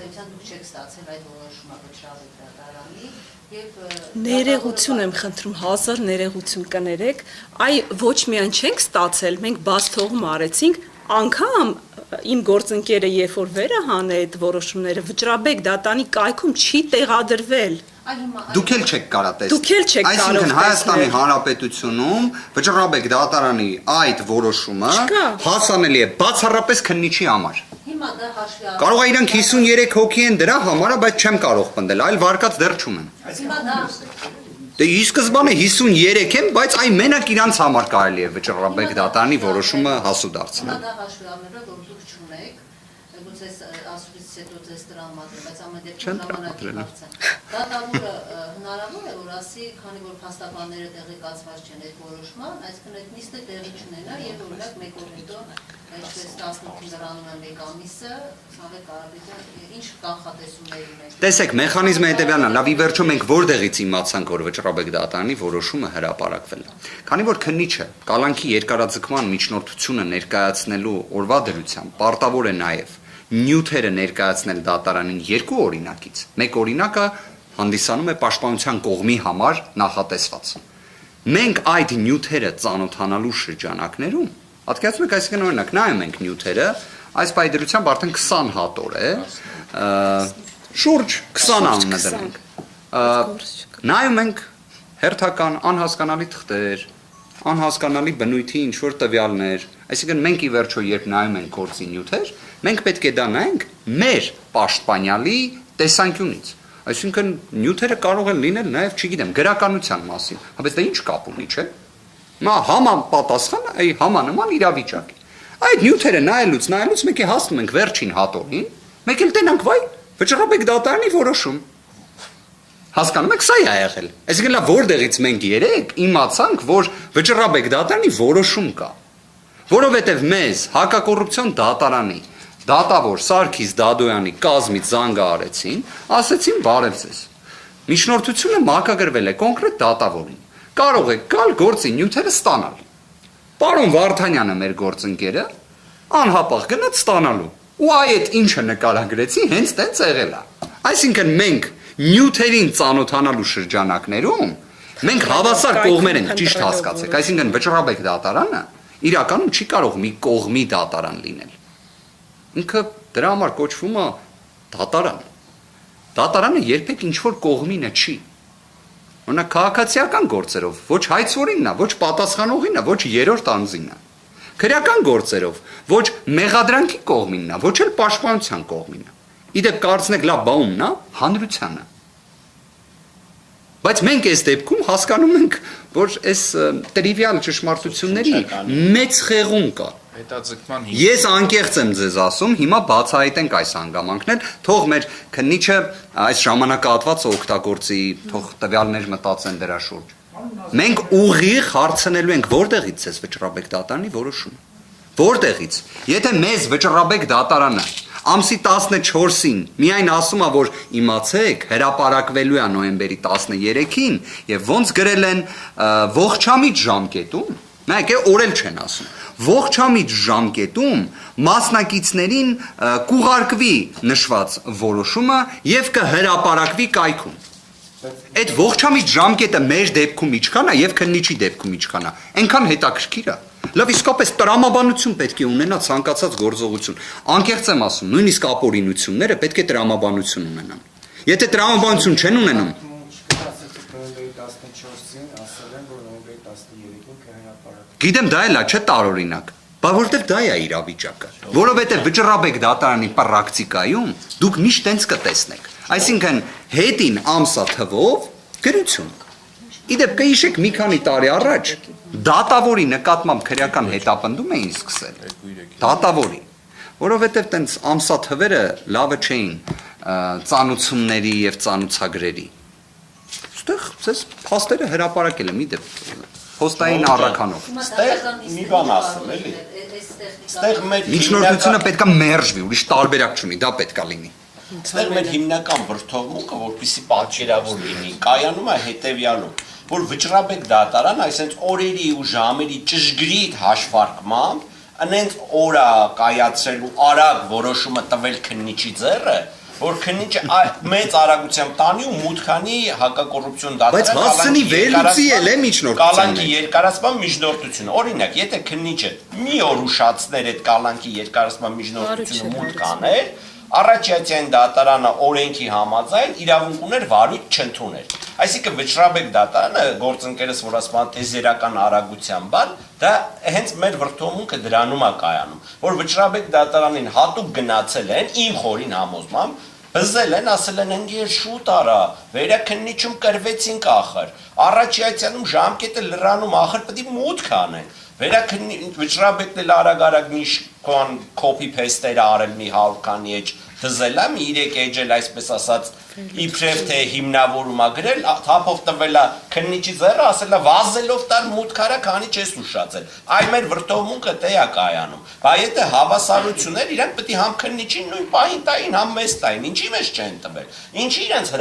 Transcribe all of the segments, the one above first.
ըստ դուք չեք ստացել այդ որոշումը վճռավի դատարանի եւ ներողություն եմ խնդրում 1000 ներողություն կներեք այ ոչ միայն չենք ստացել մենք բաց թողում արեցինք անգամ իմ գործընկերը երբ որ վերը հանե այդ որոշումները վճռաբեկ դատանի կայքում չի տեղադրվել Դուք էլ չեք կարող տեսնել Դուք էլ չեք կարող Այսինքն Հայաստանի Հանրապետությունում վճռաբեկ դատարանի այդ որոշումը հասանելի է բացառապես քննիչի համար Հիմա դա հաշվի Կարող է իրանք 53 հոգի են դրա համար, բայց չեմ կարող պնդել, այլ վարկած դեռ չունեն Հիմա դա Դե ի սկզբանե 53 են, բայց այն մենակ իրանց համար կարելի է վճռաբեկ դատարանի որոշումը հասու դարձնել Դա հաշվի առնելով որ դուք չունեք գուցե ասուլից հետո ձեզ տրամադրել, բայց ամեն դեպքում ժամանակի հարց է Դատավորը հնարավոր է որ ասի, քանի որ փաստաբանները տեղեկացված չեն այդ որոշման, այսինքն այդ նիստը տեղի չունենա եւ օրինակ 1 օր հետո ինչպես 18-ին դրանում է 1 ամիսը, Սամվել Կարապետյան ինչ կանխատեսումներ ունեք Տեսեք, մեխանիզմը հետևյալն է, լավ ի վերջո մենք որտեղից իմացանք, որ վճռաբեկ դատարանի որոշումը հրապարակվել է։ Քանի որ քննիչը կալանքի երկարաձգման միջնորդությունը ներկայացնելու օրվա դրությամբ պարտավոր է նաև նյութերը ներկայացնել դատարանին 2 օրինակից։ Մեկ օրինակը հանդիսանում է պաշտպանության կողմի համար նախատեսված։ Մենք այդ նյութերը ծանոթանալու շրջանակներում Պատկերացնում եք, այսինքն օրինակ նայում ենք նյութերը, այս պայդրությամբ արդեն 20 հատոր է, շուրջ 20 անունը դրենք։ Նայում ենք հերթական անհասկանալի թղթեր, անհասկանալի բնույթի ինչ-որ տվյալներ, այսինքն մենք ի վերջո երբ նայում ենք գործի նյութեր, մենք պետք է դա նայենք մեր պաշտպանյալի տեսանկյունից։ Այսինքն նյութերը կարող են լինել նաև, չգիտեմ, գրականության մասին, բայց դա ինչ կապ ունի, չէ՞։ Մա համապատասխան այ համանման իրավիճակ։ Այդ նյութերը նայելուց մենք է հասնում ենք վերջին հատորին, մեկ էլ տենանք վայ վճռաբեկ դատարանի որոշում։ Հասկանում եք, սա է եղել։ Այսինքն լավ որտեղից մենք երեք իմացանք, որ վճռաբեկ դատարանի որոշում կա։ Որովհետև մեզ հակակոռուպցիոն դատարանի դատավոր Սարգիս Դադոյանի կազմից զանգ արեցին, ասեցին բարև ձեզ։ Միջնորդությունը մակագրվել է կոնկրետ դատավորին։ Կարող եք գալ գործի նյութերը ստանալ։ Պարոն Վարդանյանը մեր գործընկերը անհապաղ գնաց ստանալու։ Ու այդ ինչը նկարագրեցի հենց տենց եղել է։ Այսինքն մենք նյութերին ծանոթանալու շրջանակներում մենք հավասար կողմեր ենք, ճիշտ հասկացեք։ Այսինքն վճռաբեկ դատարանը իրականում չի կարող մի կողմի դատարան լինել։ Ինքը դրա համար կոչվում է դատարան։ Դատարանը երբեք ինչ-որ կողմինը չի։ Օրինակ քաղաքացիական գործերով ոչ հայցորինն է, ոչ պատասխանողին է, ոչ երրորդ անձին է։ Քրեական գործերով ոչ մեղադրանքի կողմինն է, ոչ էլ պաշտպանության կողմին է։ Իդեպ կարծնեք լավ բաումն է, հանրությանը։ Բայց մենք այս դեպքում հասկանում ենք, որ այս տրիվիալ ճշմարտությունների մեծ խեղում կա։ Ես անկեղծ եմ ձեզ ասում, հիմա բացահայտենք այս հանգամանքներ, թող մեր քննիչը այս ժամանակահատվածը օգտագործի, թող տվյալներ մտածեն դրա շուրջ։ Մենք ուղիղ հարցնելու ենք որտեղից է վճռաբեկ դատարանի որոշումը։ Որտեղից։ Եթե մեզ վճռաբեկ դատարանը ամսի 14-ին միայն ասում է, որ իմացեք, հրապարակվելու է նոյեմբերի 13-ին եւ ոնց գրել են ողջամիտ ժամկետում, նայեք, օրել չեն ասում։ Ողջամիտ ժամկետում մասնակիցներին կուղարկվի նշված որոշումը եւ կհրապարակվի կայքում։ Այդ ողջամիտ ժամկետը մեր դեպքում ինչքան է եւ քննիչի դեպքում ինչքան է։ Այնքան հետաքրքիր է։ Լավ իսկապես տրամաբանություն պետք է ունենա ցանկացած գործողություն։ Անկեղծ եմ ասում, նույնիսկ ապօրինությունները պետք է տրամաբանություն ունենան։ Եթե տրամաբանություն չեն ունենում, գիտեմ դա էլ է, չէ՞ տարօրինակ։ Բայց որտեվ դա է իրավիճակը։ Որովհետև վճռաբեկ դատարանի պրակտիկայում դուք միշտ տենց կտեսնեք։ Այսինքն հետին ամսա թվով գրություն։ Իդեպ կհիշեք մի քանի տարի առաջ դատավորի նկատմամբ քրեական հետապնդում էին սկսել։ Դատավորի, որովհետև տենց ամսա թվերը լավը չէին ծանուցումների եւ ծանուցագրերի։ Այստեղ ցես փաստերը հրապարակել եմ իդեպ փոստային առաքանով։ Այստեղ մի բան ասեմ, էլի։ Այստեղ մեր միջնորդությունը պետքա մերժվի, ուրիշ տարբերակ չունի, դա պետքա լինի։ Այստեղ մեր հիմնական վրդովմունքը, որպեսզի պատկերավոր լինի, կայանում է հետևյալում, որ վճռաբեկ դատարան, այսինքն օրերի ու ժամերի ճշգրիտ հաշվարկմամբ, անենց օրա կայացրել ու արագ որոշումը տվել քննիչի ձեռը, որ քննիչը մեծ արագությամբ տանի ու մուտքանի հակակոռուպցիոն դատարան բայց հասցնի վերլուծի էլ է միջնորդությունը կալանքի երկարացման միջնորդությունը օրինակ եթե քննիչը մի օր ուշացներ այդ կալանքի երկարացման միջնորդությունը մուտք աներ Առաջացիային դատարանը օրենքի համաձայն իրավունք ուներ վարույթ չընդուներ այսինքն վճռաբեկ դատարանը գործընկերս որ ասում է տեզերական արագության բան դա հենց մեր վրթովմունքը դրանում է կայանում որ վճռաբեկ դատարանին հատուկ գնացել են իմ խորին համոզմամբ բզել են ասել են ընկեր շուտ արա վերաքննիչում կրվեցինք ախր առաջացիանում ժամկետը լրանում ախր պետք է մուտք անեն վճռաբեկն էլ արագ մի copy paste-եր արել մի 100 քանի էջ դզել է մի 3 էջել այսպես ասած իբրև թե հիմնավորում ա գրել թափով տվել է քննիչի ձեռը ասել է վազելով տար մուտքարա քանի չես ուշացել այ մեր վրթովմունքը դե է կայանում բա եթե հավասարություններ իրանք պետք է համ քննիչին նույն պահին տային համ մեզ տային ինչի մեզ չեն տվել ինչի իրենց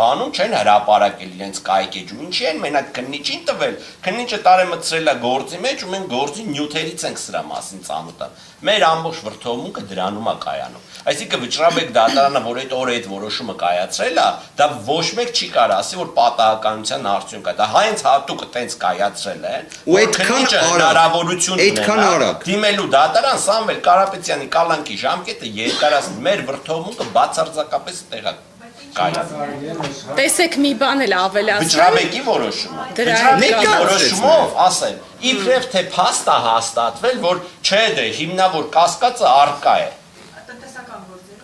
բանում չեն հրապարակել իրենց կայքեջում ինչի են մենակ քննիչին տվել քննիչը տարեմցրել է գործի մեջ ու մենք գործի նյութերից ենք սրա մասին ծանոթ մեր ամբողջ վրթովմունքը դրանում է կայանում այսինքն վճռաբեկ դատարանը որ այդ օրը այդ որոշումը կայացրել է դա ոչ մեկ չի կարող ասի որ պատահականության արդյունք է դա հենց հատուկ այտենց կայացրել են ու այդքան հնարավորություն ունենա դիմելու դատարան Սամվել Կարապետյանի կալանքի ժամկետը երկարացնել մեր վրթովմունքը բացարձակապես տեղակ Տեսեք մի բան էլ ավելացնել Վճռաբեկի որոշումը Վճռաբեկի որոշումով ասել իբրև թե փաստ է հաստատվել որ չէ դե հիմնավոր կասկածը առկա է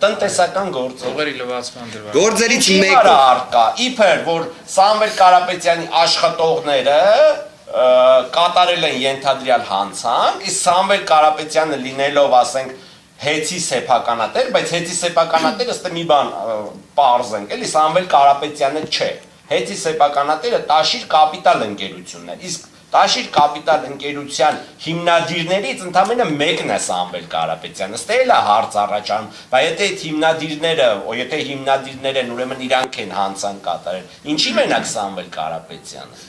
տնտեսական գործերի լվացման դրված գործերից մեկը առկա իբր որ Սամվել Կարապետյանի աշխատողները կատարել են ենթադրյալ հանցանք իսկ Սամվել Կարապետյանը լինելով ասենք Հեծի սեփականատեր, բայց հեծի սեփականատերը ըստ մի բան պարզենք, էլի Սամվել Կարապետյանը չէ։ Հեծի սեփականատերը Տաշիր կապիտալ ընկերությունն է։ Իսկ Տաշիր կապիտալ ընկերության հիմնադիրներից ընդամենը մեկն է Սամվել Կարապետյանը։ Ըստ էլա հարց առաջանում, բայց եթե այդ հիմնադիրները են, ուրեմն իրանք են հանցանք կատարել։ Ինչի մենակ Սամվել Կարապետյանը։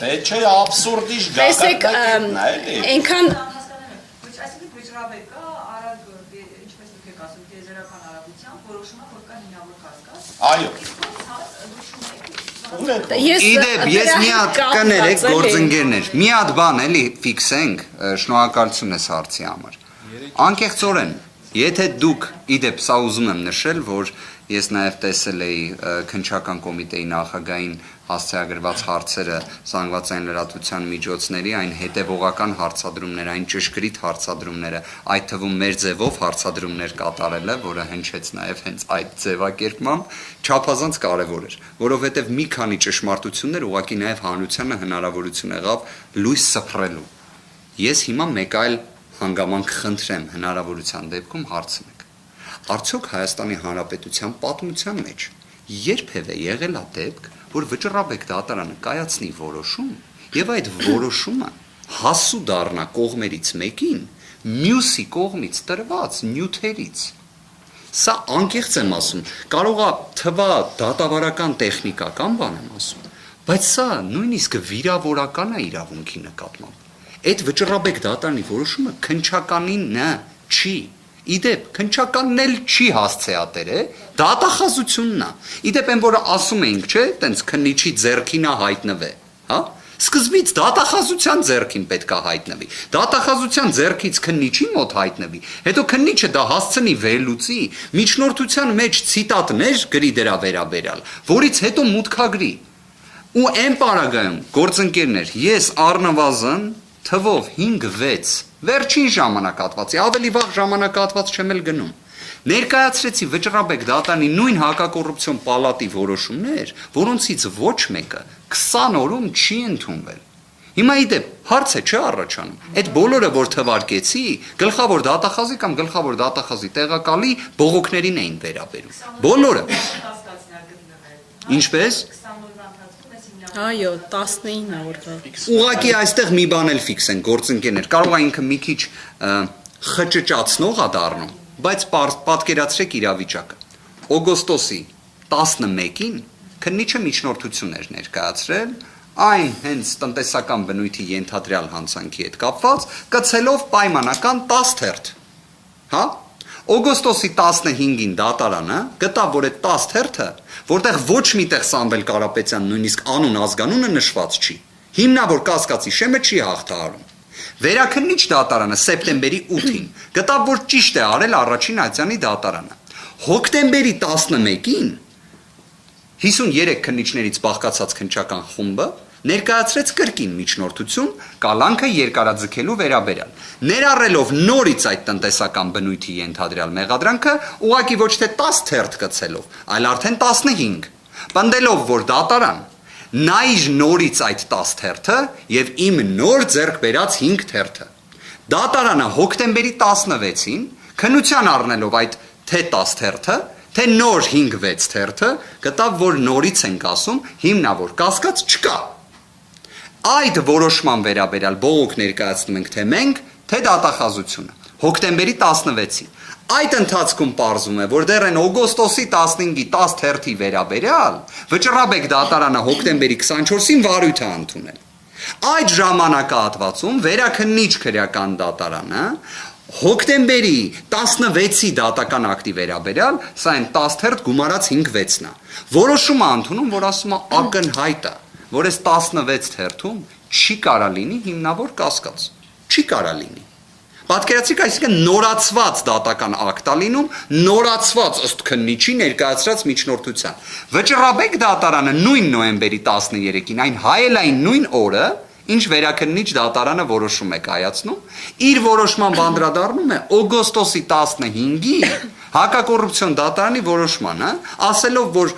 Դե չէ աբսուրդի գաղափարն է, էլի։ Այնքան այսինքն վճռաբեկը արագ ինչպես դուք եք ասում, տեզերական արագությամբ որոշում է որ կա հիմնավոր կասկած։ Այո։ Ես մի հատ կներեք գործընկերներ, մի հատ բան էլի ֆիքսենք, շնորհակալություն ես հարցի համար։ Անկեղծորեն, եթե դուք իդեպ սա ուզում եմ նշել, որ ես նաև տեսել էի քննչական կոմիտեի նախագահին հասցեագրված հարցերը զանգվածային լրատվության միջոցների այն հետևողական հարցադրումներ, այն ճշգրիտ հարցադրումները, այդ թվում մեր ձևով հարցադրումներ կատարելը, որը հնչեց նաև հենց այդ ձևակերպմամբ, չափազանց կարևոր էր, որովհետև մի քանի ճշմարտություններ ուղղակի նաև հանրությանը հնարավորություն եղավ լույս սփռելու։ Ես հիմա մեկ այլ հանգամանք խնդրեմ հնարավորության դեպքում հարցնեք։ Արդյոք Հայաստանի Հանրապետության պատմության մեջ երբևէ եղել է դեպք, որ վճռաբեկ դատարանը կայացնի որոշում եւ այդ որոշումը հասու դառնա կողմերից մեկին մյուսի կողմից տրված նյութերից։ Սա անկեղծ եմ ասում, կարող է թվա դատավարական տեխնիկական բան եմ ասում, բայց սա նույնիսկ վիրավորական է իրավունքի նկատմամբ։ Այդ վճռաբեկ դատարանի որոշումը քննչականին չի։ Իդեպ քննչականն էլ չի հասցեատեր է, դատախազությունն է։ Իդեպ այն որը ասում էինք, չէ, տենց քննիչի ձեռքին է հայտնվե, հա? Սկզբից դատախազության ձեռքին պետք է հայտնվի։ Դատախազության ձեռքից քննիչի մոտ հայտնվի, հետո քննիչը դա հասցնի վերլուծի, միջնորդության մեջ ցիտատներ գրի դրա վերաբերյալ, որից հետո մուտքագրի։ Ու այն պարագայում գործընկերներ, ես առնվազն թվով 5-6 վերջին ժամանակահատվածի, ավելի վաղ ժամանակահատված չեմ էլ գնում։ Ներկայացրեցի վճռաբեկ դատարանի նույն հակակոռուպցիոն պալատի որոշումներ, որոնցից ոչ մեկը 20 օրում չի ընդունվել։ Հիմա իդեպ հարց է չէ առաջանում։ Այդ բոլորը որ թվարկեցի, գլխավոր դատախազի կամ գլխավոր դատախազի տեղակալի բողոքներին էին վերաբերում։ Բոլորը։ Ինչպես? Այո, 19 օրվա։ Ուղղակի այստեղ մի բան էլ ֆիքսեն գործընկերներ։ Կարող է ինքը մի քիչ խճճացնող է դառնում, բայց պատկերացրեք իրավիճակը։ Օգոստոսի 11-ին քննիչը միջնորդություն էր ներկայացրել, այն հենց տնտեսական բնույթի ենթադրյալ հանցանքի հետ կապված, կցելով պայմանական 10 թերթ։ հա։ Օգոստոսի 15-ին դատարանը գտավ, որ այդ 10 թերթը, որտեղ ոչ միտեղ Սամվել Կարապետյան նույնիսկ անուն ազգանունը նշված չի, հիմնավոր կասկածի շեմը չի հաղթահարում։ Վերաքննիչ դատարանը սեպտեմբերի 8-ին գտավ, որ ճիշտ է արել առաջին ատյանի դատարանը։ Հոկտեմբերի 11-ին 53 քննիչներից բաղկացած քննչական խումբը ներկայացրեց կրկին միջնորդություն կալանքը երկարաձգելու վերաբերյալ, ներառելով նորից այդ տնտեսական բնույթի ենթադրյալ մեղադրանքը, ուղղակի ոչ թե 10 թերթ գցելով, այլ արդեն 15, պնդելով, որ դատարան նայր նորից այդ 10 թերթը եւ իմ նոր ձեռք բերած 5 թերթը։ Դատարանը հոկտեմբերի 16-ին քննության առնելով այդ թե 10 թերթը, թե նոր 5-6 թերթը, գտավ, որ նորից ենք ասում, հիմնավոր կասկած չկա։ Այդ որոշման վերաբերյալ բողոք ներկայացնում ենք թե մենք, թե դատախազությունը։ Հոկտեմբերի 16-ին։ Այդ ընթացքում պարզվում է, որ դեռ են օգոստոսի 15-ի 10 թերթի վերաբերյալ Վճռաբեկ դատարանը հոկտեմբերի 24-ին վարույթ է ընդունել։ Այդ ժամանակահատվածում վերաքննիչ քրեական դատարանը հոկտեմբերի 16-ի դատական ակտի վերաբերյալ, սա այն 10 թերթ գումարած 5-6-ն է։ Որոշում է ընդունում, որ ասում է ակնհայտ է, որ այս 16 թերթում չի կարա լինի հիմնավոր կասկած։ Չի կարա լինի։ Պատկերացրեք, այսինքն նորացված դատական ակտ է լինում, նորացված ըստ քննիչի ներկայացրած միջնորդության։ Վճռաբեկ դատարանը նույն նոյեմբերի 13-ին, այն հայելային նույն օրը, ինչ վերաքննիչ դատարանը որոշում է կայացնում, իր որոշման անդրադառնում է օգոստոսի 15-ի հակակոռուպցիոն դատարանի որոշմանը, ասելով, որ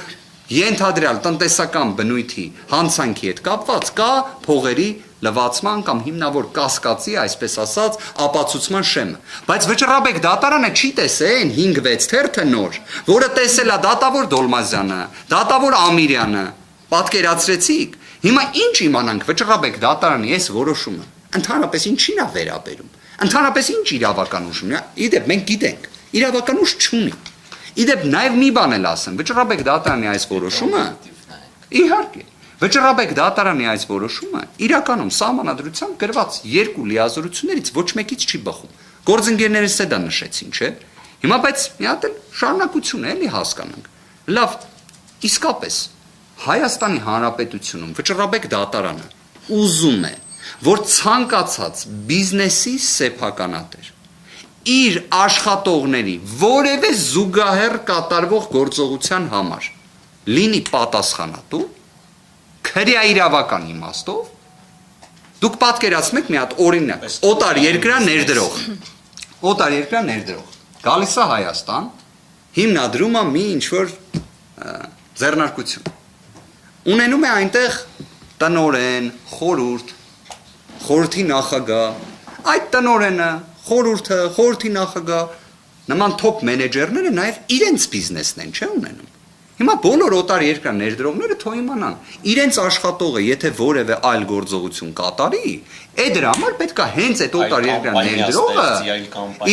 ենթադրյալ տնտեսական բնույթի հանցանքի հետ կապված կա փողերի լվացման կամ հիմնավոր կասկածի, այսպես ասած, ապացուցման շեմը։ Բայց Վճռաբեկ դատարանը չի տեսել 5-6 թերթը նոր, որը տեսել է դատավոր Դոլմազյանը, դատավոր Ամիրյանը։ Պատկերացրեցիք։ Հիմա ինչ իմանանք Վճռաբեկ դատարանի այս որոշումը։ Ընդհանրապես ինչին է վերաբերում։ Ընդհանրապես ինչ իրավական ուժ ունի։ Իդեպ մենք գիտենք, իրավական ուժ չունի։ Իդեպ նաև մի բան էլ ասեմ, Վճռաբեկ դատարանի այս որոշումը, իհարկե, Վճռաբեկ դատարանի այս որոշումը իրականում սահմանադրությամբ գրված երկու լիազորություններից ոչ մեկից չի բխում։ Գործընկերներս դա նշեցին, չէ՞։ Հիմա բայց մի հատ էլ շարունակություն է, էլի հասկանանք։ Լավ, իսկապես Հայաստանի Հանրապետությունում Վճռաբեկ դատարանը ուզում է, որ ցանկացած բիզնեսի սեփականատեր իր աշխատողների որևէ զուգահեռ կատարվող գործողության համար լինի պատասխանատու քրեաիրավական իմաստով, դուք պատկերացնեք մի հատ օրինակ, օտար երկրա ներդրող, գալիս է Հայաստան, հիմնադրում է մի ինչ-որ ձեռնարկություն, ունենում է այնտեղ տնօրեն, խորհրդի նախագահ, այդ տնօրենը, խորհուրդը, խորհրդի նախագահ, նման թոփ մենեջերները նաև իրենց բիզնեսն են, չէ՞ ունենում։ Հիմա բոլոր օտար երկրա ներդրողները թող իմանան, իրենց աշխատողը եթե որևէ այլ գործողություն կատարի, դրա համար պետք է հենց այդ օտար երկրա ներդրողը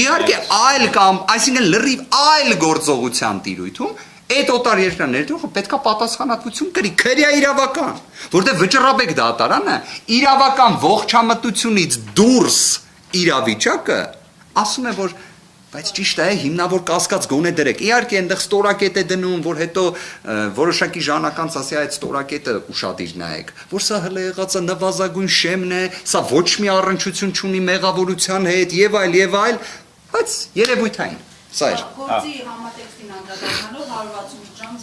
իհարկե այլ կամ, այսինքն լրիվ այլ գործողության տիրույթում այդ օտար երկրա ներդրողը պետք է պատասխանատվություն կրի, քրեաիրավական, որտեղ Վճռաբեկ դատարանը իրավական ողջամտությունից դուրս իրավիճակը ասում է, որ բայց ճիշտ է, հիմնավոր կասկած գոնե դրեք։ Իհարկե այնտեղ ստորակետ է դնում, որ հետո որոշակի ժամանակ ասի այդ ստորակետը ուշադիր նայեք, որ սա հələ եղածը նվազագույն շեմն է, սա ոչ մի առնչություն չունի մեղավորության հետ եւ այլ, բայց երևույթային։ Սա է։ Գործի համատեքստին անդրադառնալով 168 ժամ